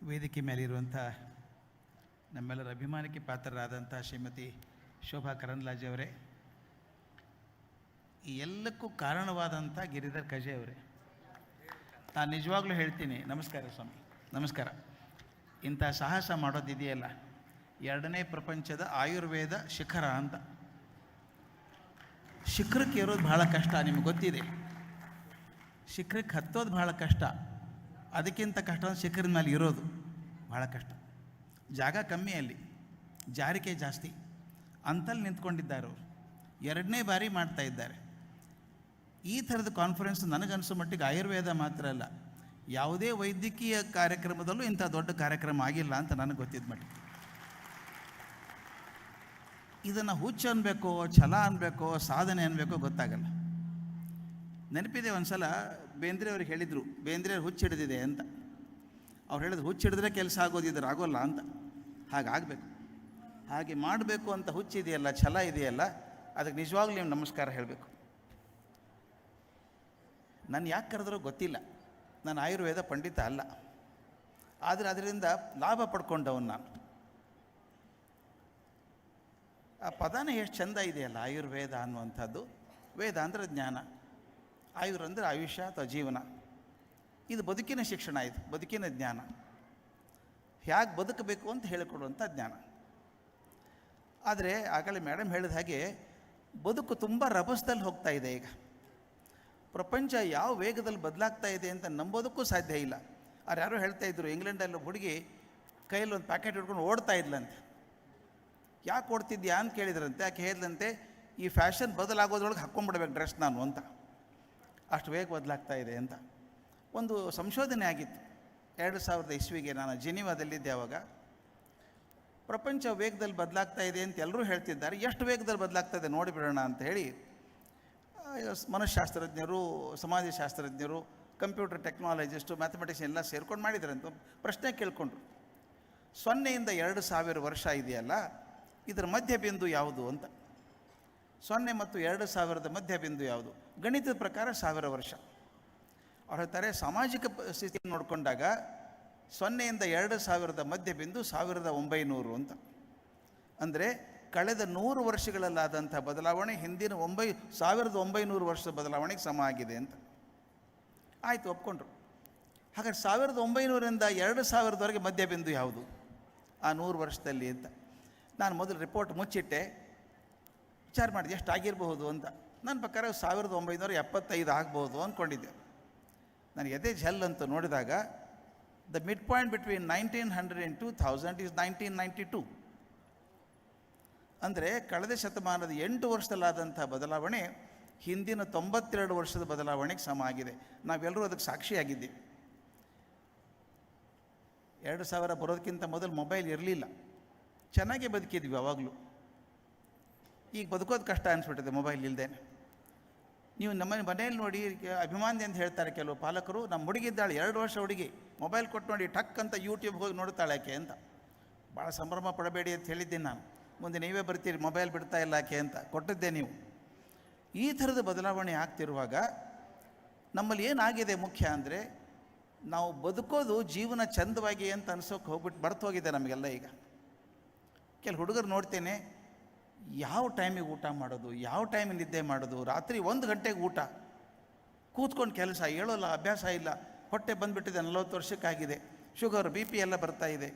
ವೇದಿಕೆ ಮೇಲಿರುವಂಥ ನಮ್ಮೆಲ್ಲರ ಅಭಿಮಾನಕ್ಕೆ ಪಾತ್ರರಾದಂಥ ಶ್ರೀಮತಿ ಶೋಭಾ ಕರಂದ್ಲಾಜೆ ಅವರೇ, ಈ ಎಲ್ಲಕ್ಕೂ ಕಾರಣವಾದಂಥ ಗಿರಿಧರ್ ಕಜೆ ಅವರೇ, ನಾನು ನಿಜವಾಗ್ಲೂ ಹೇಳ್ತೀನಿ, ನಮಸ್ಕಾರ ಸ್ವಾಮಿ, ನಮಸ್ಕಾರ. ಇಂಥ ಸಾಹಸ ಮಾಡೋದಿದೆಯಲ್ಲ, ಎರಡನೇ ಪ್ರಪಂಚದ ಆಯುರ್ವೇದ ಶಿಖರ ಅಂತ. ಶಿಖರಕ್ಕೆ ಇರೋದು ಭಾಳ ಕಷ್ಟ, ನಿಮ್ಗೆ ಗೊತ್ತಿದೆ. ಶಿಖರಕ್ಕೆ ಹತ್ತೋದು ಭಾಳ ಕಷ್ಟ, ಅದಕ್ಕಿಂತ ಕಷ್ಟ ಶಿಖರದ ಮೇಲೆ ಇರೋದು ಭಾಳ ಕಷ್ಟ. ಜಾಗ ಕಮ್ಮಿ, ಅಲ್ಲಿ ಜಾರಿಕೆ ಜಾಸ್ತಿ. ಅಂತಲ್ಲಿ ನಿಂತ್ಕೊಂಡಿದ್ದಾರೆ ಅವರು, ಎರಡನೇ ಬಾರಿ ಮಾಡ್ತಾ ಇದ್ದಾರೆ. ಈ ಥರದ ಕಾನ್ಫರೆನ್ಸ್ ನನಗನ್ಸೋ ಮಟ್ಟಿಗೆ ಆಯುರ್ವೇದ ಮಾತ್ರ ಅಲ್ಲ, ಯಾವುದೇ ವೈದ್ಯಕೀಯ ಕಾರ್ಯಕ್ರಮದಲ್ಲೂ ಇಂಥ ದೊಡ್ಡ ಕಾರ್ಯಕ್ರಮ ಆಗಿಲ್ಲ ಅಂತ ನನಗೆ ಗೊತ್ತಿದ್ದ ಮಟ್ಟಿಗೆ. ಇದನ್ನು ಹುಚ್ಚು ಅನ್ಬೇಕೋ, ಛಲ ಅನ್ಬೇಕೋ, ಸಾಧನೆ ಅನ್ಬೇಕೋ ಗೊತ್ತಾಗಲ್ಲ. ನೆನಪಿದೆ, ಒಂದು ಸಲ ಬೇಂದ್ರೆ ಅವ್ರಿಗೆ ಹೇಳಿದರು, ಬೇಂದ್ರೆ ಹುಚ್ಚು ಹಿಡಿದಿದೆ ಅಂತ. ಅವ್ರು ಹೇಳಿದ್ರು, ಹುಚ್ಚು ಹಿಡಿದ್ರೆ ಕೆಲಸ ಆಗೋದಿದ್ರೆ ಆಗೋಲ್ಲ ಅಂತ. ಹಾಗಾಗಬೇಕು, ಹಾಗೆ ಮಾಡಬೇಕು ಅಂತ ಹುಚ್ಚಿದೆಯಲ್ಲ, ಛಲ ಇದೆಯಲ್ಲ, ಅದಕ್ಕೆ ನಿಜವಾಗ್ಲೂ ನೀವು ನಮಸ್ಕಾರ ಹೇಳಬೇಕು. ನಾನು ಯಾಕೆ ಕರೆದ್ರೂ ಗೊತ್ತಿಲ್ಲ, ನಾನು ಆಯುರ್ವೇದ ಪಂಡಿತ ಅಲ್ಲ, ಆದರೆ ಅದರಿಂದ ಲಾಭ ಪಡ್ಕೊಂಡವನು ನಾನು. ಆ ಪದನೇ ಎಷ್ಟು ಚೆಂದ ಇದೆಯಲ್ಲ, ಆಯುರ್ವೇದ ಅನ್ನುವಂಥದ್ದು. ವೇದ ಅಂದರೆ ಜ್ಞಾನ, ಆಯುರ್ ಅಂದರೆ ಆಯುಷ್ಯ ಅಥವಾ ಜೀವನ. ಇದು ಬದುಕಿನ ಶಿಕ್ಷಣ, ಇದು ಬದುಕಿನ ಜ್ಞಾನ. ಹೇಗೆ ಬದುಕಬೇಕು ಅಂತ ಹೇಳಿಕೊಡುವಂಥ ಜ್ಞಾನ. ಆದರೆ ಆಗಲೇ ಮೇಡಮ್ ಹೇಳಿದ ಹಾಗೆ ಬದುಕು ತುಂಬ ರಭಸದಲ್ಲಿ ಹೋಗ್ತಾ ಇದೆ ಈಗ. ಪ್ರಪಂಚ ಯಾವ ವೇಗದಲ್ಲಿ ಬದಲಾಗ್ತಾ ಇದೆ ಅಂತ ನಂಬೋದಕ್ಕೂ ಸಾಧ್ಯ ಇಲ್ಲ. ಅವ್ರು ಯಾರೋ ಹೇಳ್ತಾ ಇದ್ರು, ಇಂಗ್ಲೆಂಡಲ್ಲಿ ಹುಡುಗಿ ಕೈಯಲ್ಲಿ ಒಂದು ಪ್ಯಾಕೆಟ್ ಹಿಡ್ಕೊಂಡು ಓಡ್ತಾ ಇದ್ಲಂತೆ. ಯಾಕೆ ಓಡ್ತಿದ್ಯಾ ಅಂತ ಕೇಳಿದ್ರಂತೆ. ಯಾಕೆ ಹೇಳಿದಂತೆ, ಈ ಫ್ಯಾಷನ್ ಬದಲಾಗೋದ್ರೊಳಗೆ ಹಾಕ್ಕೊಂಡ್ಬಿಡ್ಬೇಕು ಡ್ರೆಸ್ ನಾನು ಅಂತ, ಅಷ್ಟು ವೇಗ ಬದಲಾಗ್ತಾ ಇದೆ ಅಂತ. ಒಂದು ಸಂಶೋಧನೆ ಆಗಿತ್ತು 2000 ಇಸ್ವಿಗೆ. ನಾನು ಜಿನಿವಾದಲ್ಲಿದ್ದೆ ಆವಾಗ. ಪ್ರಪಂಚ ವೇಗದಲ್ಲಿ ಬದಲಾಗ್ತಾ ಇದೆ ಅಂತ ಎಲ್ಲರೂ ಹೇಳ್ತಿದ್ದಾರೆ. ಎಷ್ಟು ವೇಗದಲ್ಲಿ ಬದಲಾಗ್ತಾ ಇದೆ ನೋಡಿಬಿಡೋಣ ಅಂತ ಹೇಳಿ ಮನಃಶಾಸ್ತ್ರಜ್ಞರು, ಸಮಾಜಶಾಸ್ತ್ರಜ್ಞರು, ಕಂಪ್ಯೂಟರ್ ಟೆಕ್ನಾಲಜಿಸ್ಟು, ಮ್ಯಾಥಮೆಟಿಷಿಯನ್ ಎಲ್ಲ ಸೇರ್ಕೊಂಡು ಮಾಡಿದ್ರಂತ. ಪ್ರಶ್ನೆ ಕೇಳಿಕೊಂಡ್ರು, 0ಯಿಂದ 2000 ವರ್ಷ ಇದೆಯಲ್ಲ, ಇದರ ಮಧ್ಯ ಬಿಂದು ಯಾವುದು ಅಂತ. 0 ಮತ್ತು 2000 ಮಧ್ಯ ಬಿಂದು ಯಾವುದು? ಗಣಿತದ ಪ್ರಕಾರ 1000 ವರ್ಷ. ಅವ್ರು ಹೇಳ್ತಾರೆ, ಸಾಮಾಜಿಕ ಸ್ಥಿತಿಯನ್ನು ನೋಡಿಕೊಂಡಾಗ 0ಯಿಂದ 2000 ಮಧ್ಯ ಬಿಂದು 1900 ಅಂತ. ಅಂದರೆ ಕಳೆದ 100 ವರ್ಷಗಳಲ್ಲಾದಂಥ ಬದಲಾವಣೆ ಹಿಂದಿನ 1900 ವರ್ಷದ ಬದಲಾವಣೆಗೆ ಸಮ ಆಗಿದೆ ಅಂತ. ಆಯಿತು, ಒಪ್ಕೊಂಡ್ರು. ಹಾಗಾದ್ರೆ 1900ರಿಂದ 2000ವರೆಗೆ ಮಧ್ಯ ಬಿಂದು ಯಾವುದು ಆ 100 ವರ್ಷದಲ್ಲಿ ಅಂತ. ನಾನು ಮೊದಲು ರಿಪೋರ್ಟ್ ಮುಚ್ಚಿಟ್ಟೆ, ವಿಚಾರ ಮಾಡಿದೆ ಎಷ್ಟಾಗಿರಬಹುದು ಅಂತ. ನನ್ನ ಪ್ರಕಾರ 1975 ಆಗ್ಬೋದು ಅಂದ್ಕೊಂಡಿದ್ದೆ. ನನಗೆ ಎದೆ ಝಲ್ ಅಂತ ನೋಡಿದಾಗ the mid point between 1900 and 2000 is 1992. ಅಂದರೆ ಕಳೆದ ಶತಮಾನದ 8 ವರ್ಷದಲ್ಲಾದಂಥ ಬದಲಾವಣೆ ಹಿಂದಿನ 92 ವರ್ಷದ ಬದಲಾವಣೆಗೆ ಸಮ ಆಗಿದೆ. ನಾವೆಲ್ಲರೂ ಅದಕ್ಕೆ ಸಾಕ್ಷಿಯಾಗಿದ್ದೀವಿ. 2000 ಬರೋದಕ್ಕಿಂತ ಮೊದಲು ಮೊಬೈಲ್ ಇರಲಿಲ್ಲ, ಚೆನ್ನಾಗೇ ಬದುಕಿದ್ವಿ ಯಾವಾಗಲೂ. ಈಗ ಬದುಕೋದು ಕಷ್ಟ ಅನಿಸ್ಬಿಟ್ಟಿದೆ ಮೊಬೈಲ್ ಇಲ್ಲದೇನೆ. ನೀವು ನಮ್ಮ ಮನೆಯಲ್ಲಿ ನೋಡಿ, ಅಭಿಮಾನಿ ಅಂತ ಹೇಳ್ತಾರೆ ಕೆಲವು ಪಾಲಕರು, ನಮ್ಮ ಹುಡುಗಿದ್ದಾಳೆ 2 ವರ್ಷ ಹುಡುಗಿ, ಮೊಬೈಲ್ ಕೊಟ್ಟು ನೋಡಿ ಟಕ್ ಅಂತ ಯೂಟ್ಯೂಬ್ ಹೋಗಿ ನೋಡ್ತಾಳೆ ಆಕೆ ಅಂತ. ಭಾಳ ಸಂಭ್ರಮ ಪಡಬೇಡಿ ಅಂತ ಹೇಳಿದ್ದೀನಿ ನಾನು. ಮುಂದೆ ನೀವೇ ಬರ್ತೀರಿ, ಮೊಬೈಲ್ ಬಿಡ್ತಾ ಇಲ್ಲ ಆಕೆ ಅಂತ ಕೊಟ್ಟಿದ್ದೆ ನೀವು. ಈ ಥರದ ಬದಲಾವಣೆ ಆಗ್ತಿರುವಾಗ ನಮ್ಮಲ್ಲಿ ಏನಾಗಿದೆ ಮುಖ್ಯ ಅಂದರೆ, ನಾವು ಬದುಕೋದು ಜೀವನ ಚಂದವಾಗಿ ಅಂತ ಅನ್ಸೋಕೆ ಹೋಗ್ಬಿಟ್ಟು ಬರ್ತು ಹೋಗಿದೆ ನಮಗೆಲ್ಲ. ಈಗ ಕೆಲವು ಹುಡುಗರು ನೋಡ್ತೇನೆ, ಯಾವ ಟೈಮಿಗೆ ಊಟ ಮಾಡೋದು, ಯಾವ ಟೈಮಿಗೆ ನಿದ್ದೆ ಮಾಡೋದು, ರಾತ್ರಿ 1 ಗಂಟೆಗೆ ಊಟ, ಕೂತ್ಕೊಂಡು ಕೆಲಸ, ಹೇಳೋಲ್ಲ, ಅಭ್ಯಾಸ ಇಲ್ಲ, ಹೊಟ್ಟೆ ಬಂದುಬಿಟ್ಟಿದೆ, 40 ವರ್ಷಕ್ಕಾಗಿದೆ, ಶುಗರ್ BP ಎಲ್ಲ ಬರ್ತಾ ಇದೆ.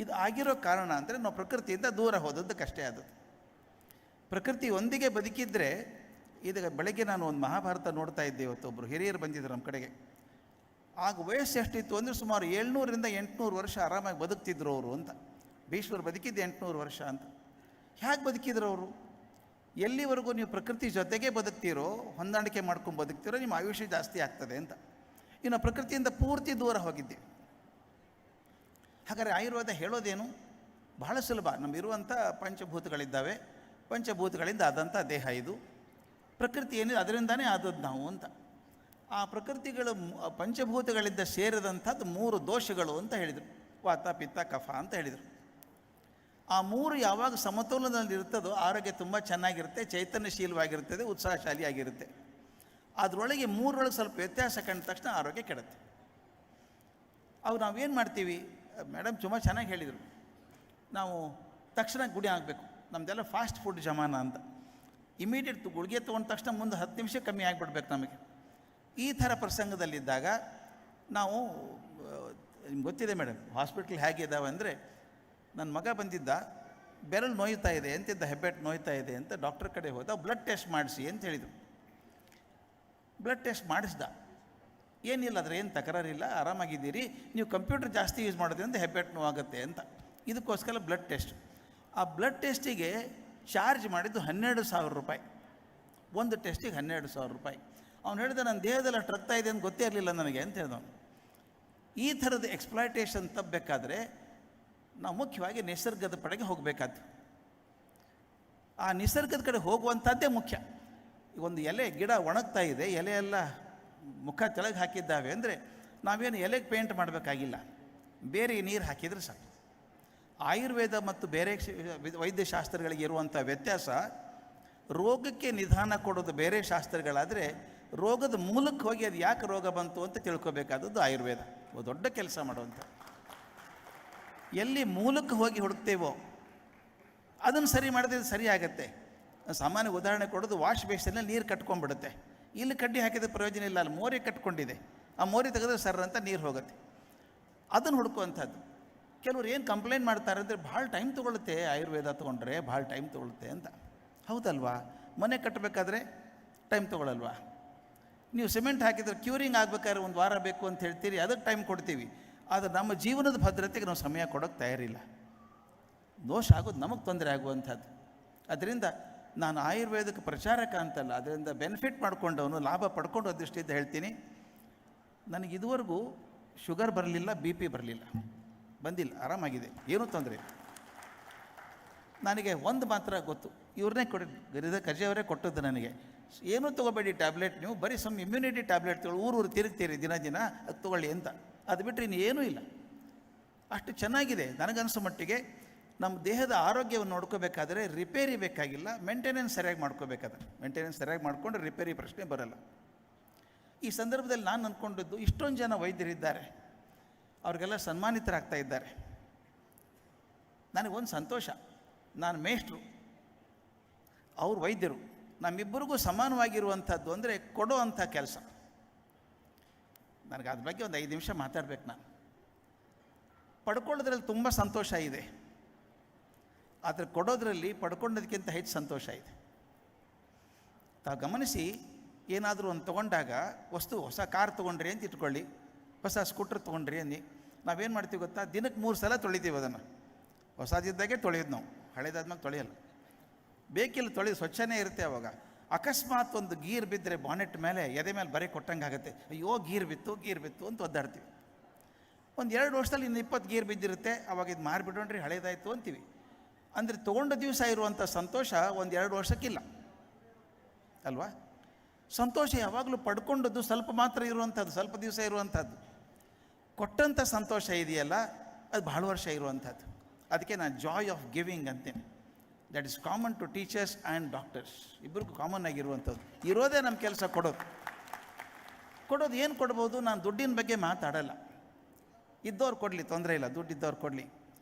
ಇದು ಆಗಿರೋ ಕಾರಣ ಅಂದರೆ ನಾವು ಪ್ರಕೃತಿಯಿಂದ ದೂರ ಹೋದದ್ದಕ್ಕಷ್ಟೇ ಆದದ್ದು. ಪ್ರಕೃತಿ ಒಂದಿಗೆ ಬದುಕಿದ್ರೆ, ಈಗ ಬೆಳಗ್ಗೆ ನಾನು ಒಂದು ಮಹಾಭಾರತ ನೋಡ್ತಾ ಇದ್ದೆ, ಇವತ್ತೊಬ್ಬರು ಹಿರಿಯರು ಬಂದಿದ್ದರು ನಮ್ಮ ಕಡೆಗೆ. ಆಗ ವಯಸ್ಸು ಎಷ್ಟಿತ್ತು ಅಂದರೆ ಸುಮಾರು 700ರಿಂದ 800 ವರ್ಷ ಆರಾಮಾಗಿ ಬದುಕ್ತಿದ್ರು ಅವರು ಅಂತ. ಭೀಷ್ಮರು ಬದುಕಿದ್ದು 800 ವರ್ಷ ಅಂತ. ಹೇಗೆ ಬದುಕಿದ್ರು ಅವರು? ಎಲ್ಲಿವರೆಗೂ ನೀವು ಪ್ರಕೃತಿ ಜೊತೆಗೆ ಬದುಕ್ತೀರೋ, ಹೊಂದಾಣಿಕೆ ಮಾಡ್ಕೊಂಡು ಬದುಕ್ತೀರೋ, ನಿಮ್ಮ ಆಯುಷ್ಯ ಜಾಸ್ತಿ ಆಗ್ತದೆ ಅಂತ. ಇನ್ನು ಪ್ರಕೃತಿಯಿಂದ ಪೂರ್ತಿ ದೂರ ಹೋಗಿದ್ದೀವಿ. ಹಾಗಾದರೆ ಆಯುರ್ವೇದ ಹೇಳೋದೇನು? ಬಹಳ ಸುಲಭ. ನಮಗಿರುವಂಥ ಪಂಚಭೂತಗಳಿದ್ದಾವೆ, ಪಂಚಭೂತಗಳಿಂದ ಆದಂಥ ದೇಹ ಇದು. ಪ್ರಕೃತಿ ಏನಿದೆ ಅದರಿಂದನೇ ಆದದ್ದು ನಾವು ಅಂತ. ಆ ಪ್ರಕೃತಿಗಳು ಪಂಚಭೂತಗಳಿಂದ ಸೇರಿದಂಥದ್ದು 3 ದೋಷಗಳು ಅಂತ ಹೇಳಿದರು. ವಾತ, ಪಿತ್ತ, ಕಫ ಅಂತ ಹೇಳಿದರು. ಆ 3 ಯಾವಾಗ ಸಮತೋಲನದಲ್ಲಿ ಇರ್ತದೋ ಆರೋಗ್ಯ ತುಂಬ ಚೆನ್ನಾಗಿರುತ್ತೆ, ಚೈತನ್ಯಶೀಲವಾಗಿರ್ತದೆ, ಉತ್ಸಾಹಶಾಲಿಯಾಗಿರುತ್ತೆ. ಅದರೊಳಗೆ 3ರೊಳಗೆ ಸ್ವಲ್ಪ ವ್ಯತ್ಯಾಸ ಕಂಡ ತಕ್ಷಣ ಆರೋಗ್ಯ ಕೆಡುತ್ತೆ. ಅವು ನಾವೇನು ಮಾಡ್ತೀವಿ, ಮೇಡಮ್ ತುಂಬ ಚೆನ್ನಾಗಿ ಹೇಳಿದರು, ನಾವು ತಕ್ಷಣ ಗುಡಿ ಆಗಬೇಕು, ನಮ್ಮದೆಲ್ಲ ಫಾಸ್ಟ್ ಫುಡ್ ಜಮಾನ ಅಂತ. ಇಮಿಡಿಯೇಟ್ ಗುಳಿಗೆ ತೊಗೊಂಡ ತಕ್ಷಣ ಮುಂದೆ 10 ನಿಮಿಷ ಕಮ್ಮಿ ಆಗಿಬಿಡ್ಬೇಕು ನಮಗೆ. ಈ ಥರ ಪ್ರಸಂಗದಲ್ಲಿದ್ದಾಗ ನಾವು, ನಿಮ್ಗೆ ಗೊತ್ತಿದೆ ಮೇಡಮ್ ಹಾಸ್ಪಿಟ್ಲ್ ಹೇಗಿದ್ದಾವೆ ಅಂದರೆ, ನನ್ನ ಮಗ ಬಂದಿದ್ದ, ಬೆರಳು ನೋಯ್ತಾ ಇದೆ ಅಂತಿದ್ದ, ಹೆಬ್ಬೆಟ್ಟು ನೋಯ್ತಾ ಇದೆ ಅಂತ ಡಾಕ್ಟ್ರ್ ಕಡೆ ಹೋದ. ಬ್ಲಡ್ ಟೆಸ್ಟ್ ಮಾಡಿಸಿ ಅಂತ ಹೇಳಿದರು. ಬ್ಲಡ್ ಟೆಸ್ಟ್ ಮಾಡಿಸ್ದ. ಏನಿಲ್ಲ, ಅದ್ರ ಏನು ತಕರಾರಿಲ್ಲ, ಆರಾಮಾಗಿದ್ದೀರಿ, ನೀವು ಕಂಪ್ಯೂಟರ್ ಜಾಸ್ತಿ ಯೂಸ್ ಮಾಡೋದ್ರಿಂದ ಹೆಬ್ಬೆಟ್ಟು ನೋವಾಗುತ್ತೆ ಅಂತ. ಇದಕ್ಕೋಸ್ಕರ ಬ್ಲಡ್ ಟೆಸ್ಟ್. ಆ ಬ್ಲಡ್ ಟೆಸ್ಟಿಗೆ ಚಾರ್ಜ್ ಮಾಡಿದ್ದು 12,000 ರೂಪಾಯಿ. ಒಂದು ಟೆಸ್ಟಿಗೆ 12,000 ರೂಪಾಯಿ. ಅವ್ನು ಹೇಳಿದ, ನನ್ನ ದೇಹದಲ್ಲಿ ಅಷ್ಟು ರಕ್ತ ಇದೆ ಅಂತ ಗೊತ್ತೇ ಇರಲಿಲ್ಲ ನನಗೆ ಅಂತ ಹೇಳಿದವನು. ಈ ಥರದ ಎಕ್ಸ್ಪ್ಲಾಯ್ಟೇಷನ್ ತಪ್ಪಬೇಕಾದ್ರೆ ನಾವು ಮುಖ್ಯವಾಗಿ ನಿಸರ್ಗದ ಕಡೆಗೆ ಹೋಗಬೇಕಾದ್ದು. ಆ ನಿಸರ್ಗದ ಕಡೆ ಹೋಗುವಂಥದ್ದೇ ಮುಖ್ಯ. ಒಂದು ಎಲೆ ಗಿಡ ಒಣಗ್ತಾ ಇದೆ, ಎಲೆ ಎಲ್ಲ ಮುಖ ಕೆಳಗೆ ಹಾಕಿದ್ದಾವೆ ಅಂದರೆ ನಾವೇನು ಎಲೆಗೆ ಪೇಂಟ್ ಮಾಡಬೇಕಾಗಿಲ್ಲ, ಬೇರೆ ನೀರು ಹಾಕಿದರೆ ಸಾಕು. ಆಯುರ್ವೇದ ಮತ್ತು ಬೇರೆ ವೈದ್ಯಶಾಸ್ತ್ರಗಳಿಗೆ ಇರುವಂಥ ವ್ಯತ್ಯಾಸ, ರೋಗಕ್ಕೆ ನಿಧಾನ ಕೊಡೋದು ಬೇರೆ ಶಾಸ್ತ್ರಗಳಾದರೆ, ರೋಗದ ಮೂಲಕ್ಕೆ ಹೋಗಿ ಅದು ಯಾಕೆ ರೋಗ ಬಂತು ಅಂತ ತಿಳ್ಕೊಬೇಕಾದದ್ದು ಆಯುರ್ವೇದ. ದೊಡ್ಡ ಕೆಲಸ ಮಾಡುವಂಥ. ಎಲ್ಲಿ ಮೂಲಕ್ಕೆ ಹೋಗಿ ಹುಡುಕ್ತೇವೋ ಅದನ್ನು ಸರಿ ಮಾಡಿದ್ರೆ ಸರಿ ಆಗತ್ತೆ. ಸಾಮಾನ್ಯ ಉದಾಹರಣೆ ಕೊಡೋದು, ವಾಶ್ ಬೇಸಿನಲ್ಲಿ ನೀರು ಕಟ್ಕೊಂಡ್ಬಿಡುತ್ತೆ. ಇಲ್ಲಿ ಕಡ್ಡಿ ಹಾಕಿದ ಪ್ರಯೋಜನ ಇಲ್ಲ, ಅಲ್ಲಿ ಮೋರಿ ಕಟ್ಕೊಂಡಿದೆ, ಆ ಮೋರಿ ತೆಗೆದ್ರೆ ಸರ್ ಅಂತ ನೀರು ಹೋಗುತ್ತೆ. ಅದನ್ನು ಹುಡುಕುವಂಥದ್ದು. ಕೆಲವ್ರು ಏನು ಕಂಪ್ಲೇಂಟ್ ಮಾಡ್ತಾರೆ ಅಂದರೆ, ಭಾಳ ಟೈಮ್ ತೊಗೊಳುತ್ತೆ ಆಯುರ್ವೇದ ತೊಗೊಂಡ್ರೆ, ಭಾಳ ಟೈಮ್ ತೊಗೊಳುತ್ತೆ ಅಂತ. ಹೌದಲ್ವಾ? ಮನೆ ಕಟ್ಟಬೇಕಾದ್ರೆ ಟೈಮ್ ತೊಗೊಳಲ್ವಾ? ನೀವು ಸಿಮೆಂಟ್ ಹಾಕಿದ್ರೆ ಕ್ಯೂರಿಂಗ್ ಆಗಬೇಕಾದ್ರೆ 1 ವಾರ ಬೇಕು ಅಂತ ಹೇಳ್ತೀರಿ, ಅದಕ್ಕೆ ಟೈಮ್ ಕೊಡ್ತೀವಿ. ಆದರೆ ನಮ್ಮ ಜೀವನದ ಭದ್ರತೆಗೆ ನಾವು ಸಮಯ ಕೊಡೋಕ್ಕೆ ತಯಾರಿಲ್ಲ. ದೋಷ ಆಗೋದು ನಮಗೆ ತೊಂದರೆ ಆಗುವಂಥದ್ದು. ಅದರಿಂದ ನಾನು ಆಯುರ್ವೇದಕ್ಕೆ ಪ್ರಚಾರಕ ಅಂತಲ್ಲ, ಅದರಿಂದ ಬೆನಿಫಿಟ್ ಮಾಡಿಕೊಂಡವನು, ಲಾಭ ಪಡ್ಕೊಂಡು ದೃಷ್ಟಿಯಿಂದ ಹೇಳ್ತೀನಿ. ನನಗೆ ಇದುವರೆಗೂ ಶುಗರ್ ಬರಲಿಲ್ಲ, BP ಬರಲಿಲ್ಲ, ಬಂದಿಲ್ಲ, ಆರಾಮಾಗಿದೆ, ಏನೂ ತೊಂದರೆ ಇಲ್ಲ. ನನಗೆ ಒಂದು ಮಾತ್ರ ಗೊತ್ತು, ಇವ್ರನ್ನೇ ಗಿರಿಧರ್ ಕರ್ಜೆ ಅವರೇ ಕೊಟ್ಟದ್ದು ನನಗೆ, ಏನೂ ತೊಗೋಬೇಡಿ ಟ್ಯಾಬ್ಲೆಟ್, ನೀವು ಬರೀ ಸಮ್ ಇಮ್ಯುನಿಟಿ ಟ್ಯಾಬ್ಲೆಟ್ ತೊಗೊಳ್ಳಿ, ಊರು ತಿರುಗ್ತೀರಿ ದಿನ ಅದು ತೊಗೊಳ್ಳಿ ಅಂತ. ಅದು ಬಿಟ್ಟರೆ ಇನ್ನು ಏನೂ ಇಲ್ಲ. ಅಷ್ಟು ಚೆನ್ನಾಗಿದೆ. ನನಗನ್ಸೋ ಮಟ್ಟಿಗೆ ನಮ್ಮ ದೇಹದ ಆರೋಗ್ಯವನ್ನು ನೋಡ್ಕೋಬೇಕಾದ್ರೆ ರಿಪೇರಿ ಬೇಕಾಗಿಲ್ಲ, ಮೇಂಟೆನೆನ್ಸ್ ಸರಿಯಾಗಿ ಮಾಡ್ಕೋಬೇಕಾದ್ರೆ. ಮೇಂಟೆನೆನ್ಸ್ ಸರಿಯಾಗಿ ಮಾಡಿಕೊಂಡ್ರೆ ರಿಪೇರಿ ಪ್ರಶ್ನೆ ಬರೋಲ್ಲ. ಈ ಸಂದರ್ಭದಲ್ಲಿ ನಾನು ಅಂದ್ಕೊಂಡಿದ್ದು, ಇಷ್ಟೊಂದು ಜನ ವೈದ್ಯರಿದ್ದಾರೆ, ಅವ್ರಿಗೆಲ್ಲ ಸನ್ಮಾನಿತರಾಗ್ತಾ ಇದ್ದಾರೆ. ನನಗೊಂದು ಸಂತೋಷ, ನಾನು ಮೇಷ್ಟ್ರು, ಅವ್ರು ವೈದ್ಯರು, ನಮ್ಮಿಬ್ಬರಿಗೂ ಸಮಾನವಾಗಿರುವಂಥದ್ದು ಅಂದರೆ ಕೊಡೋ ಅಂಥ ಕೆಲಸ. ನನಗೆ ಅದ್ರ ಬಗ್ಗೆ ಒಂದು 5 ನಿಮಿಷ ಮಾತಾಡ್ಬೇಕು. ನಾನು ಪಡ್ಕೊಳ್ಳೋದ್ರಲ್ಲಿ ತುಂಬ ಸಂತೋಷ ಇದೆ, ಆದರೆ ಕೊಡೋದ್ರಲ್ಲಿ ಪಡ್ಕೊಂಡೋದಕ್ಕಿಂತ ಹೆಚ್ಚು ಸಂತೋಷ ಇದೆ. ತಾವು ಗಮನಿಸಿ, ಏನಾದರೂ ಒಂದು ತೊಗೊಂಡಾಗ, ವಸ್ತು ಹೊಸ ಕಾರ್ ತೊಗೊಂಡ್ರಿ ಅಂತ ಇಟ್ಕೊಳ್ಳಿ, ಹೊಸ ಸ್ಕೂಟ್ರ್ ತೊಗೊಂಡ್ರಿ ಅಂದು ನಾವೇನು ಮಾಡ್ತೀವಿ ಗೊತ್ತಾ? ದಿನಕ್ಕೆ 3 ಸಲ ತೊಳಿತೀವಿ ಅದನ್ನು. ಹೊಸದಿದ್ದಾಗೆ ತೊಳೆಯೋದು ನಾವು, ಹಳೇದಾದ್ಮೇಲೆ ತೊಳೆಯಲ್ಲ. ಬೇಕಿಲ್ಲ ತೊಳೆದು ಸ್ವಚ್ಛನೇ ಇರುತ್ತೆ. ಅವಾಗ ಅಕಸ್ಮಾತ್ ಒಂದು ಗೀರ್ ಬಿದ್ದರೆ ಬಾನೆಟ್ ಮೇಲೆ, ಎದೆ ಮೇಲೆ ಬರೀ ಕೊಟ್ಟಂಗೆ ಆಗುತ್ತೆ. ಅಯ್ಯೋ ಗೀರ್ ಬಿತ್ತು ಅಂತ ಒದ್ದಾಡ್ತೀವಿ. ಒಂದು 2 ವರ್ಷದಲ್ಲಿ ಇನ್ನು 20 ಗೀರ್ ಬಿದ್ದಿರುತ್ತೆ. ಅವಾಗ ಇದು ಮಾರಿಬಿಡೋಣ್ರಿ, ಹಳೇದಾಯಿತು ಅಂತೀವಿ. ಅಂದರೆ ತೊಗೊಂಡ ದಿವಸ ಇರುವಂಥ ಸಂತೋಷ ಒಂದು 2 ವರ್ಷಕ್ಕಿಲ್ಲ ಅಲ್ವಾ? ಸಂತೋಷ ಯಾವಾಗಲೂ ಪಡ್ಕೊಂಡದ್ದು ಸ್ವಲ್ಪ ಮಾತ್ರ ಇರುವಂಥದ್ದು, ಸ್ವಲ್ಪ ದಿವಸ ಇರುವಂಥದ್ದು. ಕೊಟ್ಟಂಥ ಸಂತೋಷ ಇದೆಯಲ್ಲ, ಅದು ಭಾಳ ವರ್ಷ ಇರುವಂಥದ್ದು. ಅದಕ್ಕೆ ನಾನು ಜಾಯ್ ಆಫ್ ಗಿವಿಂಗ್ ಅಂತೇನೆ. That is common to teachers and doctors, ಇಬ್ಬರಿಗೂ ಕಾಮನ್ ಆಗಿರುವಂಥದ್ದು. ಇರೋದೇ ನಮ್ಮ ಕೆಲಸ ಕೊಡೋದು. ಏನು ಕೊಡ್ಬೋದು? ನಾನು ದುಡ್ಡಿನ ಬಗ್ಗೆ ಮಾತಾಡಲ್ಲ. ಇದ್ದವ್ರು ಕೊಡಲಿ, ತೊಂದರೆ ಇಲ್ಲ, ದುಡ್ಡಿದ್ದವ್ರು ಕೊಡಲಿ.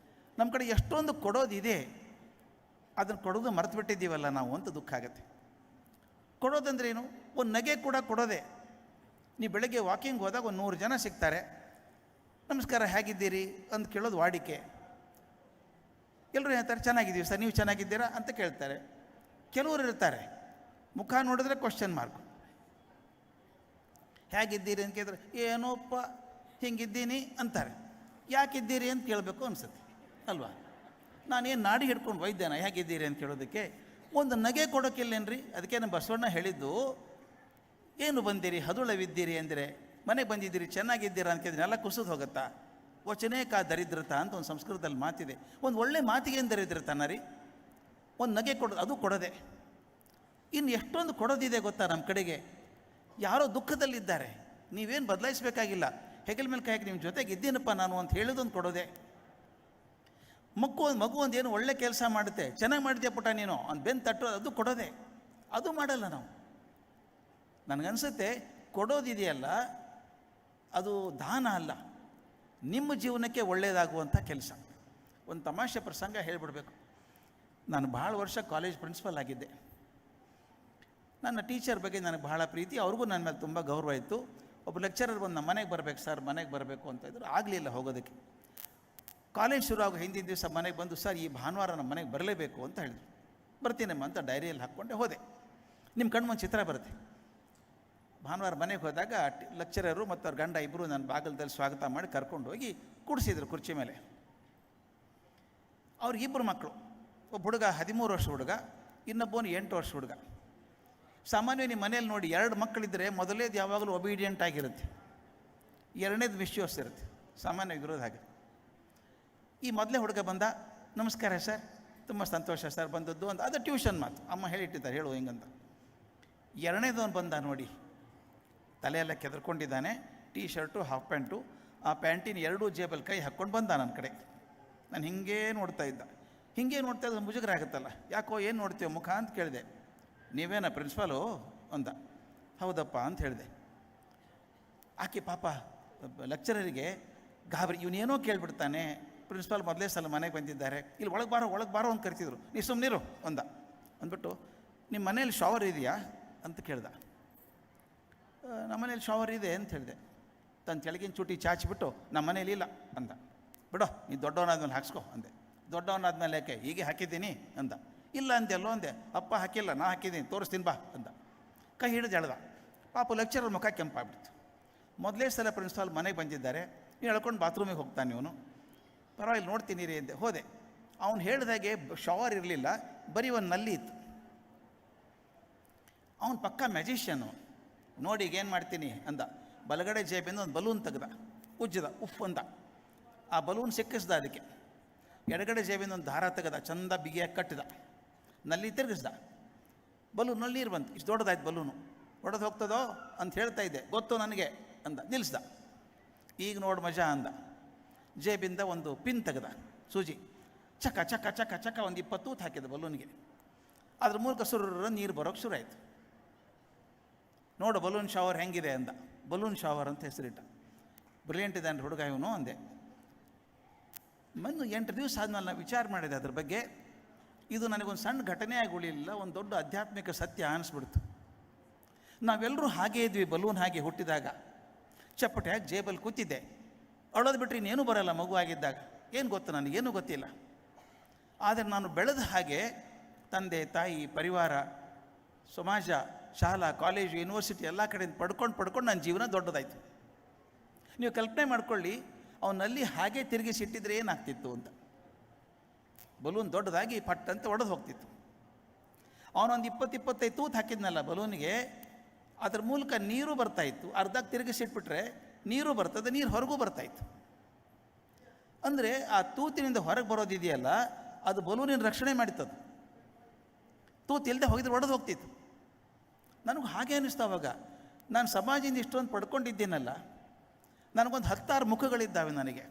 ನಮ್ಮ ಕಡೆ ಎಷ್ಟೊಂದು ಕೊಡೋದಿದೆ, ಅದನ್ನು ಕೊಡೋದು ಮರೆತು ಬಿಟ್ಟಿದ್ದೀವಲ್ಲ ನಾವು ಅಂತ ದುಃಖ ಆಗುತ್ತೆ. ಕೊಡೋದಂದ್ರೇನು? ಒಂದು ನಗೆ ಕೂಡ ಕೊಡೋದೆ. ನೀವು ಬೆಳಗ್ಗೆ ವಾಕಿಂಗ್ ಹೋದಾಗ ಒಂದು 100 ಜನ ಸಿಗ್ತಾರೆ, ನಮಸ್ಕಾರ ಹೇಗಿದ್ದೀರಿ ಅಂತ ಕೇಳೋದು ವಾಡಿಕೆ. ಎಲ್ಲರೂ ಹೇಳ್ತಾರೆ ಚೆನ್ನಾಗಿದ್ದೀವಿ ಸರ್, ನೀವು ಚೆನ್ನಾಗಿದ್ದೀರಾ ಅಂತ ಕೇಳ್ತಾರೆ. ಕೆಲವರು ಇರ್ತಾರೆ, ಮುಖ ನೋಡಿದ್ರೆ ಕ್ವಶನ್ ಮಾರ್ಕ್. ಹೇಗಿದ್ದೀರಿ ಅಂತ ಕೇಳಿದ್ರೆ ಏನೋಪ್ಪ ಹಿಂಗಿದ್ದೀನಿ ಅಂತಾರೆ. ಯಾಕಿದ್ದೀರಿ ಅಂತ ಕೇಳಬೇಕು ಅನಿಸುತ್ತೆ ಅಲ್ವಾ? ನಾನೇನು ನಾಡಿ ಹಿಡ್ಕೊಂಡು ವೈದ್ಯನ ಹೇಗಿದ್ದೀರಿ ಅಂತ ಕೇಳೋದಕ್ಕೆ? ಒಂದು ನಗೆ ಕೊಡೋಕ್ಕಿಲ್ಲೇನ್ರಿ? ಅದಕ್ಕೆ ನಮ್ಮ ಬಸವಣ್ಣ ಹೇಳಿದ್ದು, ಏನು ಬಂದಿರಿ ಹದುಳವಿದ್ದೀರಿ ಅಂದರೆ, ಮನೆಗೆ ಬಂದಿದ್ದೀರಿ ಚೆನ್ನಾಗಿದ್ದೀರಾ ಅಂತ ಕೇಳಿದ್ರೆ ಎಲ್ಲ ಕುಸಿದು ಹೋಗುತ್ತಾ? ವಚನೇಕ ದರಿದ್ರತ ಅಂತ ಒಂದು ಸಂಸ್ಕೃತದಲ್ಲಿ ಮಾತಿದೆ. ಒಂದು ಒಳ್ಳೆ ಮಾತಿಗೆ ಏನು ದರಿದ್ರತಾನ ರೀ? ಒಂದು ನಗೆ ಕೊಡೋದು, ಅದು ಕೊಡೋದೆ. ಇನ್ನು ಎಷ್ಟೊಂದು ಕೊಡೋದಿದೆ ಗೊತ್ತಾ ನಮ್ಮ ಕಡೆಗೆ? ಯಾರೋ ದುಃಖದಲ್ಲಿದ್ದಾರೆ, ನೀವೇನು ಬದಲಾಯಿಸಬೇಕಾಗಿಲ್ಲ, ಹೆಗಲ ಮೇಲೆ ಕಾಯಕ್ಕೆ ನಿಮ್ಮ ಜೊತೆಗೆ ಇದ್ದೀನಪ್ಪ ನಾನು ಅಂತ ಹೇಳಿದೊಂದು ಕೊಡೋದೆ. ಮಗು ಒಂದು ಏನು ಒಳ್ಳೆ ಕೆಲಸ ಮಾಡುತ್ತೆ, ಚೆನ್ನಾಗಿ ಮಾಡಿದ್ಯಾ ಪುಟ ನೀನು ಅಂತ ಬೆನ್ನು ತಟ್ಟೋದು, ಅದು ಕೊಡೋದೆ. ಅದು ಮಾಡಲ್ಲ ನಾವು. ನನಗನ್ಸುತ್ತೆ ಕೊಡೋದಿದೆಯಲ್ಲ, ಅದು ದಾನ ಅಲ್ಲ, ನಿಮ್ಮ ಜೀವನಕ್ಕೆ ಒಳ್ಳೆಯದಾಗುವಂಥ ಕೆಲಸ. ಒಂದು ತಮಾಷೆ ಪ್ರಸಂಗ ಹೇಳಿಬಿಡ್ಬೇಕು. ನಾನು ಭಾಳ ವರ್ಷ ಕಾಲೇಜ್ ಪ್ರಿನ್ಸಿಪಲ್ ಆಗಿದ್ದೆ. ನನ್ನ ಟೀಚರ್ ಬಗ್ಗೆ ನನಗೆ ಬಹಳ ಪ್ರೀತಿ, ಅವ್ರಿಗೂ ನನ್ನ ಮೇಲೆ ತುಂಬ ಗೌರವ ಇತ್ತು. ಒಬ್ಬ ಲೆಕ್ಚರರ್ ಬಂದು ನಮ್ಮ ಮನೆಗೆ ಬರಬೇಕು ಸರ್, ಮನೆಗೆ ಬರಬೇಕು ಅಂತ ಇದ್ರು. ಆಗಲಿಲ್ಲ ಹೋಗೋದಕ್ಕೆ. ಕಾಲೇಜ್ ಶುರು ಆಗೋ ಹಿಂದಿನ ದಿವಸ ಮನೆಗೆ ಬಂದು, ಸರ್ ಈ ಭಾನುವಾರ ನಮ್ಮ ಮನೆಗೆ ಬರಲೇಬೇಕು ಅಂತ ಹೇಳಿದ್ರು. ಬರ್ತೀನಮ್ಮ ಅಂತ ಡೈರಿಯಲ್ಲಿ ಹಾಕ್ಕೊಂಡೆ ಹೋದೆ. ನಿಮ್ಮ ಕಣ್ಮುಂದೆ ಚಿತ್ರ ಬರುತ್ತೆ. ಭಾನುವಾರ ಮನೆಗೆ ಹೋದಾಗ ಲೆಕ್ಚರರು ಮತ್ತು ಅವ್ರ ಗಂಡ ಇಬ್ಬರು ನನ್ನ ಬಾಗಿಲದಲ್ಲಿ ಸ್ವಾಗತ ಮಾಡಿ ಕರ್ಕೊಂಡು ಹೋಗಿ ಕೂಡಿಸಿದ್ರು ಕುರ್ಚಿ ಮೇಲೆ. ಅವ್ರಿಗಿಬ್ಬರು ಮಕ್ಕಳು. ಒಬ್ಬ ಹುಡುಗ 13 ವರ್ಷ ಹುಡುಗ, ಇನ್ನೊಬ್ಬನು 8 ವರ್ಷ ಹುಡುಗ. ಸಾಮಾನ್ಯ ನಿಮ್ಮ ಮನೇಲಿ ನೋಡಿ, 2 ಮಕ್ಕಳಿದ್ದರೆ ಮೊದಲೇದು ಯಾವಾಗಲೂ ಒಬೀಡಿಯೆಂಟ್ ಆಗಿರುತ್ತೆ, ಎರಡನೇದು ಮಿಸ್ಯೂಸ್ ಇರುತ್ತೆ, ಸಾಮಾನ್ಯವಾಗಿ ಇರೋದು ಹಾಗೆ. ಈ ಮೊದಲೇ ಹುಡುಗ ಬಂದ, ನಮಸ್ಕಾರ ಸರ್, ತುಂಬ ಸಂತೋಷ ಸರ್ ಬಂದದ್ದು ಅಂತ. ಅದು ಟ್ಯೂಷನ್ ಮಾತು, ಅಮ್ಮ ಹೇಳಿಟ್ಟಿದ್ದಾರೆ ಹೇಳು ಹಿಂಗಂತ. ಎರಡನೇದವನು ಬಂದ ನೋಡಿ, ತಲೆಯೆಲ್ಲ ಕೆದರ್ಕೊಂಡಿದ್ದಾನೆ, ಟೀ ಶರ್ಟು ಹಾಫ್ ಪ್ಯಾಂಟು, ಆ ಪ್ಯಾಂಟಿನ 2 ಜೇಬಲ್ಲಿ ಕೈ ಹಾಕ್ಕೊಂಡು ಬಂದ ನನ್ನ ಕಡೆ. ನಾನು ಹಿಂಗೇ ನೋಡ್ತಾ ಇದ್ದ. ಹಿಂಗೆ ನೋಡ್ತಾ ಇದ್ದ ಮುಜುಗರ ಆಗುತ್ತಲ್ಲ, ಯಾಕೋ ಏನು ನೋಡ್ತೀವಿ ಮುಖ ಅಂತ ಕೇಳಿದೆ. ನೀವೇನ ಪ್ರಿನ್ಸಿಪಾಲು ಅಂದ. ಹೌದಪ್ಪ ಅಂತ ಹೇಳಿದೆ. ಆಕೆ ಪಾಪ ಲೆಕ್ಚರರಿಗೆ ಗಾಬರಿ, ಇವನೇನೋ ಕೇಳಿಬಿಡ್ತಾನೆ, ಪ್ರಿನ್ಸಿಪಾಲ್ ಮೊದಲೇ ಸಲ ಮನೆಗೆ ಬಂದಿದ್ದಾರೆ, ಇಲ್ಲಿ ಒಳಗೆ ಬಾರೋ ಅಂತ ಕರಿತಿದ್ರು, ನೀ ಸುಮ್ಮನಿರು ಅಂದ. ಅಂದ್ಬಿಟ್ಟು ನಿಮ್ಮ ಮನೇಲಿ ಶವರ್ ಇದೆಯಾ ಅಂತ ಕೇಳ್ದ. ನಮ್ಮ ಮನೇಲಿ ಶವರ್ ಇದೆ ಅಂತ ಹೇಳಿದೆ. ತನ್ನ ಕೆಳಗಿನ ಚೂಟಿ ಚಾಚಿಬಿಟ್ಟು ನಮ್ಮ ಮನೇಲಿ ಇಲ್ಲ ಅಂದ. ಬಿಡೋ ನೀ ದೊಡ್ಡವನಾದ್ಮೇಲೆ ಹಾಕ್ಸ್ಕೊ ಅಂದೆ. ದೊಡ್ಡವನಾದ್ಮೇಲೆ ಯಾಕೆ, ಹೀಗೆ ಹಾಕಿದ್ದೀನಿ ಅಂದ. ಇಲ್ಲ ಅಂದೆಲ್ಲೋ ಅಂದೆ. ಅಪ್ಪ ಹಾಕಿಲ್ಲ, ನಾ ಹಾಕಿದ್ದೀನಿ, ತೋರಿಸ್ತೀನಿ ಬಾ ಅಂದ. ಕೈ ಹಿಡಿದು ಎಳ್ದ. ಪಾಪ ಲೆಕ್ಚರರ್ ಮುಖ ಕೆಂಪಾಗ್ಬಿಡ್ತು. ಮೊದಲೇ ಸಲ ಪ್ರಿನ್ಸಿಪಾಲ್ ಮನೆಗೆ ಬಂದಿದ್ದಾರೆ, ನೀವು ಎಳ್ಕೊಂಡು ಬಾತ್ರೂಮಿಗೆ ಹೋಗ್ತಾನೆ ಇವನು. ಪರವಾಗಿಲ್ಲ ನೋಡ್ತೀನಿ ರೀ ಅಂದೆ. ಹೋದೆ. ಅವನು ಹೇಳಿದಾಗೆ ಶವರ್ ಇರಲಿಲ್ಲ, ಬರೀ ಒಂದು ನಲ್ಲಿ ಇತ್ತು. ಅವನು ಪಕ್ಕ ಮ್ಯಾಜಿಷಿಯನ್ನು. ನೋಡಿ ಈಗ ಏನು ಮಾಡ್ತೀನಿ ಅಂದ. ಬಲಗಡೆ ಜೇಬಿಂದ ಒಂದು ಬಲೂನ್ ತೆಗ್ದ, ಉಜ್ಜದ, ಉಫ್ ಅಂದ. ಆ ಬಲೂನ್ ಸಿಕ್ಕಿಸ್ದ ಅದಕ್ಕೆ. ಎಡಗಡೆ ಜೇಬಿಂದ ಒಂದು ದಾರ ತೆಗೆದ, ಚಂದ ಬಿಗಿಯಾಗಿ ಕಟ್ಟಿದ, ನಲ್ಲಿ ತಿರುಗಿಸ್ದ. ಬಲೂನಲ್ಲಿ ನೀರು ಬಂತು. ಇಷ್ಟು ದೊಡ್ಡದಾಯ್ತು ಬಲೂನು. ಹೊಡೆದು ಹೋಗ್ತದೋ ಅಂತ ಹೇಳ್ತಾ ಇದ್ದೆ, ಗೊತ್ತು ನನಗೆ ಅಂದ. ನಿಲ್ಲಿಸ್ದ. ಈಗ ನೋಡು ಮಜಾ ಅಂದ. ಜೇಬಿಂದ ಒಂದು ಪಿನ್ ತೆಗೆದ, ಸೂಜಿ, ಚಕ ಚಕ ಚಕ ಚಕ ಒಂದು 20 ತೂತು ಹಾಕಿದ ಬಲೂನ್ಗೆ. ಅದ್ರ ಮೂಲಕ ಸುರ್ರ ನೀರು ಬರೋಕ್ಕೆ ಶುರು ಆಯಿತು. ನೋಡು ಬಲೂನ್ ಶವರ್ ಹೆಂಗಿದೆ ಅಂದ. ಬಲೂನ್ ಶವರ್ ಅಂತ ಹೆಸರಿಟ್ಟ. ಬ್ರಿಲಿಯಂಟ್ ಇದ್ದಾನೆ ಹುಡುಗ ಇವನು ಅಂದೆ. ಮೊನ್ನೆ 8 ದಿವಸ ಆದ್ಮೇಲೆ ನಾನು ವಿಚಾರ ಮಾಡಿದೆ ಅದ್ರ ಬಗ್ಗೆ. ಇದು ನನಗೊಂದು ಸಣ್ಣ ಘಟನೆ ಆಗಿ ಉಳಿಲಿಲ್ಲ, ಒಂದು ದೊಡ್ಡ ಆಧ್ಯಾತ್ಮಿಕ ಸತ್ಯ ಅನಿಸ್ಬಿಡ್ತು. ನಾವೆಲ್ಲರೂ ಹಾಗೇ ಇದ್ವಿ ಬಲೂನ್ ಹಾಗೆ ಹುಟ್ಟಿದಾಗ. ಚಪ್ಪಟೆಯಾಗಿ ಜೇಬಲ್ಲಿ ಕೂತಿದ್ದೆ. ಅಳೋದು ಬಿಟ್ಟರೆ ಇನ್ನೇನು ಬರೋಲ್ಲ ಮಗುವಾಗಿದ್ದಾಗ. ಏನು ಗೊತ್ತು ನನಗೇನು ಗೊತ್ತಿಲ್ಲ. ಆದರೆ ನಾನು ಬೆಳೆದ ಹಾಗೆ ತಂದೆ ತಾಯಿ ಪರಿವಾರ ಸಮಾಜ ಶಾಲಾ ಕಾಲೇಜು ಯೂನಿವರ್ಸಿಟಿ ಎಲ್ಲ ಕಡೆಯಿಂದ ಪಡ್ಕೊಂಡು ನನ್ನ ಜೀವನ ದೊಡ್ಡದಾಯಿತು. ನೀವು ಕಲ್ಪನೆ ಮಾಡ್ಕೊಳ್ಳಿ, ಅವನಲ್ಲಿ ಹಾಗೆ ತಿರುಗಿಸಿಟ್ಟಿದ್ರೆ ಏನಾಗ್ತಿತ್ತು ಅಂತ. ಬಲೂನ್ ದೊಡ್ಡದಾಗಿ ಪಟ್ಟಂತೆ ಒಡೆದು ಹೋಗ್ತಿತ್ತು. ಅವನೊಂದು 20-25 ತೂತು ಹಾಕಿದ್ನಲ್ಲ ಬಲೂನಿಗೆ, ಅದ್ರ ಮೂಲಕ ನೀರು ಬರ್ತಾಯಿತ್ತು. ಅರ್ಧಕ್ಕೆ ತಿರುಗಿಸಿಟ್ಬಿಟ್ರೆ ನೀರು ಬರ್ತದೆ, ನೀರು ಹೊರಗೂ ಬರ್ತಾಯಿತ್ತು. ಅಂದರೆ ಆ ತೂತಿನಿಂದ ಹೊರಗೆ ಬರೋದಿದೆಯಲ್ಲ, ಅದು ಬಲೂನಿನ ರಕ್ಷಣೆ ಮಾಡಿತ್ತದು. ತೂತು ಇಲ್ಲದೆ ಹೋಗಿದ್ರೆ ಒಡೆದು ಹೋಗ್ತಿತ್ತು. ನನಗೆ ಹಾಗೆ ಅನ್ನಿಸ್ತು ಅವಾಗ. ನಾನು ಸಮಾಜದಿಂದ ಇಷ್ಟೊಂದು ಪಡ್ಕೊಂಡಿದ್ದೀನಲ್ಲ, ನನಗೊಂದು 10 ಮುಖಗಳಿದ್ದಾವೆ ನನಗೆ.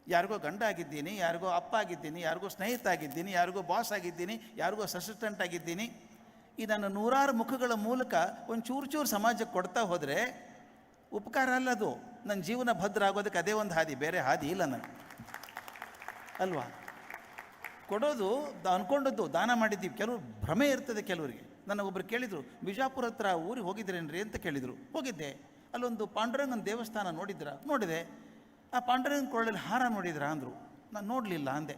ಯಾರಿಗೋ ಗಂಡ ಆಗಿದ್ದೀನಿ, ಯಾರಿಗೋ ಅಪ್ಪ ಆಗಿದ್ದೀನಿ, ಯಾರಿಗೋ ಸ್ನೇಹಿತ ಆಗಿದ್ದೀನಿ, ಯಾರಿಗೋ ಬಾಸ್ ಆಗಿದ್ದೀನಿ, ಯಾರಿಗೋ ಅಸಿಸ್ಟೆಂಟ್ ಆಗಿದ್ದೀನಿ. ಈ ನನ್ನ 100 ಮುಖಗಳ ಮೂಲಕ ಒಂದು ಚೂರು ಸಮಾಜಕ್ಕೆ ಕೊಡ್ತಾ ಹೋದರೆ ಉಪಕಾರ ಅಲ್ಲ ಅದು. ನನ್ನ ಜೀವನ ಭದ್ರ ಆಗೋದಕ್ಕೆ ಅದೇ ಒಂದು ಹಾದಿ, ಬೇರೆ ಹಾದಿ ಇಲ್ಲ ನನಗೆ, ಅಲ್ವಾ? ಕೊಡೋದು ಅಂದ್ಕೊಂಡದ್ದು ದಾನ ಮಾಡಿದ್ದೀವಿ. ಕೆಲವರು ಭ್ರಮೆ ಇರ್ತದೆ ಕೆಲವರಿಗೆ. ನನಗೊಬ್ಬರು ಕೇಳಿದರು, ಬಿಜಾಪುರ ಹತ್ರ ಊರಿಗೆ ಹೋಗಿದ್ರೇನ್ರಿ ಅಂತ ಕೇಳಿದರು. ಹೋಗಿದ್ದೆ. ಅಲ್ಲೊಂದು ಪಾಂಡುರಂಗನ ದೇವಸ್ಥಾನ ನೋಡಿದೆ. ಆ ಪಾಂಡುರಂಗನ ಕೊಳ್ಳಲ್ಲಿ ಹಾರ ನೋಡಿದ್ರಾ ಅಂದರು. ನಾನು ನೋಡಲಿಲ್ಲ ಅಂದೆ.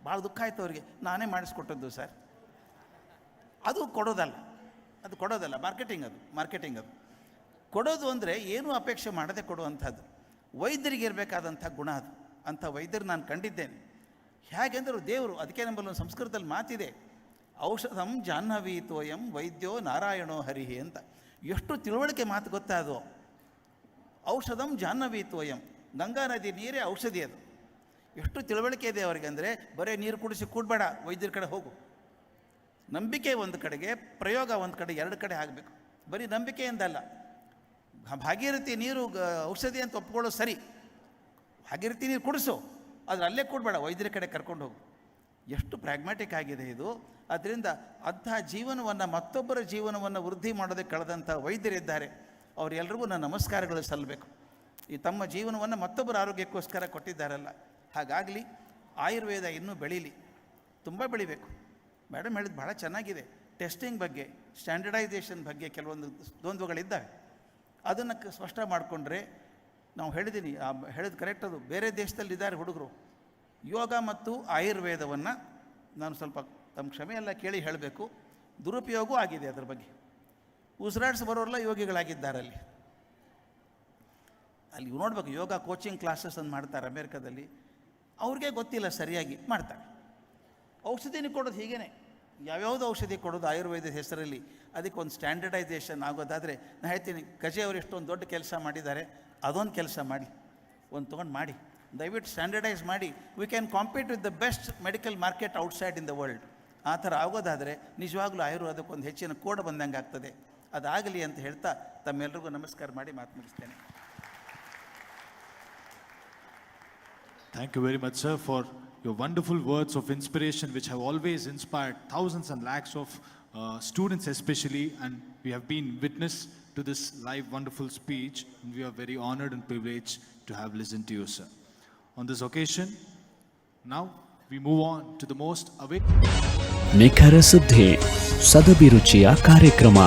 ಭಾಳ ದುಃಖ ಆಯಿತು ಅವರಿಗೆ. ನಾನೇ ಮಾಡಿಸ್ಕೊಟ್ಟದ್ದು ಸರ್. ಅದು ಕೊಡೋದಲ್ಲ, ಮಾರ್ಕೆಟಿಂಗ್ ಅದು. ಕೊಡೋದು ಅಂದರೆ ಏನೂ ಅಪೇಕ್ಷೆ ಮಾಡದೆ ಕೊಡುವಂಥದ್ದು. ವೈದ್ಯರಿಗೆ ಇರಬೇಕಾದಂಥ ಗುಣ ಅದು. ಅಂಥ ವೈದ್ಯರು ನಾನು ಕಂಡಿದ್ದೇನೆ. ಹೇಗೆಂದರು ದೇವರು, ಅದಕ್ಕೆ ನಮ್ಮಲ್ಲಿ ಒಂದು ಸಂಸ್ಕೃತದಲ್ಲಿ ಮಾತಿದೆ, ಔಷಧಂ ಜಾಹ್ನವಿ ತೋಯಂ ವೈದ್ಯೋ ನಾರಾಯಣೋ ಹರಿಹಿ ಅಂತ. ಎಷ್ಟು ತಿಳುವಳಿಕೆ ಮಾತು ಗೊತ್ತಾ ಅದು. ಔಷಧಂ ಜಾಹ್ನವಿ ತೋಯಂ, ಗಂಗಾ ನದಿ ನೀರೇ ಔಷಧಿ ಅದು. ಎಷ್ಟು ತಿಳುವಳಿಕೆ ಇದೆ ಅವರಿಗೆ ಅಂದರೆ, ಬರೀ ನೀರು ಕುಡಿಸಿ ಕೂಡಬೇಡ, ವೈದ್ಯರ ಕಡೆ ಹೋಗು. ನಂಬಿಕೆ ಒಂದು ಕಡೆಗೆ, ಪ್ರಯೋಗ ಒಂದು ಕಡೆ, 2 ಕಡೆ ಆಗಬೇಕು. ಬರೀ ನಂಬಿಕೆಯಿಂದಲ್ಲ. ಭಾಗೀರಥಿ ನೀರು ಔಷಧಿ ಅಂತ ಒಪ್ಕೊಳ್ಳೋದು ಸರಿ, ಭಾಗೀರಥಿ ನೀರು ಕುಡಿಸು, ಆದರೆ ಅಲ್ಲೇ ಕೂಡಬೇಡ, ವೈದ್ಯರ ಕಡೆ ಕರ್ಕೊಂಡು ಹೋಗು. ಎಷ್ಟು ಪ್ರಾಗ್ಮ್ಯಾಟಿಕ್ ಆಗಿದೆ ಇದು. ಅದರಿಂದ ಅಂಥ ಜೀವನವನ್ನು, ಮತ್ತೊಬ್ಬರ ಜೀವನವನ್ನು ವೃದ್ಧಿ ಮಾಡೋದಕ್ಕೆ ಕಳೆದಂಥ ವೈದ್ಯರಿದ್ದಾರೆ. ಅವರೆಲ್ಲರಿಗೂ ನಾನು ನಮಸ್ಕಾರಗಳು ಸಲ್ಲಬೇಕು. ಈ ತಮ್ಮ ಜೀವನವನ್ನು ಮತ್ತೊಬ್ಬರ ಆರೋಗ್ಯಕ್ಕೋಸ್ಕರ ಕೊಟ್ಟಿದ್ದಾರಲ್ಲ. ಹಾಗಾಗಲಿ, ಆಯುರ್ವೇದ ಇನ್ನೂ ಬೆಳೀಲಿ, ತುಂಬ ಬೆಳಿಬೇಕು. ಮೇಡಮ್ ಹೇಳಿದ್ದು ಭಾಳ ಚೆನ್ನಾಗಿದೆ. ಟೆಸ್ಟಿಂಗ್ ಬಗ್ಗೆ, ಸ್ಟ್ಯಾಂಡರ್ಡೈಸೇಷನ್ ಬಗ್ಗೆ ಕೆಲವೊಂದು ದ್ವಂದ್ವಗಳಿದ್ದಾವೆ. ಅದನ್ನು ಸ್ಪಷ್ಟ ಮಾಡಿಕೊಂಡ್ರೆ, ನಾವು ಹೇಳಿದ್ದೀನಿ, ಹೇಳಿದ್ದು ಕರೆಕ್ಟ್. ಅದು ಬೇರೆ ದೇಶದಲ್ಲಿದ್ದಾರೆ ಹುಡುಗರು. ಯೋಗ ಮತ್ತು ಆಯುರ್ವೇದವನ್ನು ನಾನು ಸ್ವಲ್ಪ ತಮ್ಮ ಕ್ಷಮೆಯೆಲ್ಲ ಕೇಳಿ ಹೇಳಬೇಕು, ದುರುಪಯೋಗವೂ ಆಗಿದೆ. ಅದರ ಬಗ್ಗೆ ಉಸಿರಾಡಿಸಿ ಬರೋರೆಲ್ಲ ಯೋಗಿಗಳಾಗಿದ್ದಾರೆ. ಅಲ್ಲಿ ನೋಡ್ಬೇಕು, ಯೋಗ ಕೋಚಿಂಗ್ ಕ್ಲಾಸಸ್ ಅಂತ ಮಾಡ್ತಾರೆ ಅಮೇರಿಕಾದಲ್ಲಿ. ಅವ್ರಿಗೆ ಗೊತ್ತಿಲ್ಲ ಸರಿಯಾಗಿ ಮಾಡ್ತಾರೆ. ಔಷಧಿನ ಕೊಡೋದು ಹೀಗೇ, ಯಾವ್ಯಾವುದು ಔಷಧಿ ಕೊಡೋದು ಆಯುರ್ವೇದದ ಹೆಸರಲ್ಲಿ. ಅದಕ್ಕೆ ಒಂದು ಸ್ಟ್ಯಾಂಡರ್ಡೈಸೇಷನ್ ಆಗೋದಾದರೆ ನಾನು ಹೇಳ್ತೀನಿ, ಕಜೆ ಅವರು ಎಷ್ಟೊಂದು ದೊಡ್ಡ ಕೆಲಸ ಮಾಡಿದ್ದಾರೆ, ಅದೊಂದು ಕೆಲಸ ಮಾಡಿ, ಒಂದು ತೊಗೊಂಡು ಮಾಡಿ, ದಯವಿಟ್ಟು ಸ್ಟ್ಯಾಂಡರ್ಡೈಸ್ ಮಾಡಿ. We can compete with the best medical market outside in the world. ಆ ಥರ ಆಗೋದಾದರೆ ನಿಜವಾಗ್ಲೂ ಆಯುರ್ವೇದಕ್ಕೊಂದು ಹೆಚ್ಚಿನ ಕೋಡ್ ಬಂದಂಗೆ ಆಗ್ತದೆ. ಅದಾಗಲಿ ಅಂತ ಹೇಳ್ತಾ ತಮ್ಮೆಲ್ಲರಿಗೂ ನಮಸ್ಕಾರ ಮಾಡಿ ಮಾತು ಮುಗಿಸ್ತೇನೆ. Thank you very much, sir, for your wonderful words of inspiration, which have always inspired thousands and lakhs of students especially, and we have been witness to this live wonderful speech, and we are very honored and privileged to have listened to you, sir. On this occasion, now we move on to the most ನಿಖರ ಸುದ್ದಿ, ಸದಭಿರುಚಿಯ ಕಾರ್ಯಕ್ರಮ.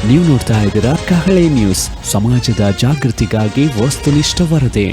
ನೀವು ನೋಡ್ತಾ ಇದ್ದೀರಾ ಕಹಳೆ news, ಸಮಾಜದ ಜಾಗೃತಿಗಾಗಿ ವಸ್ತುನಿಷ್ಠ ವರದಿ.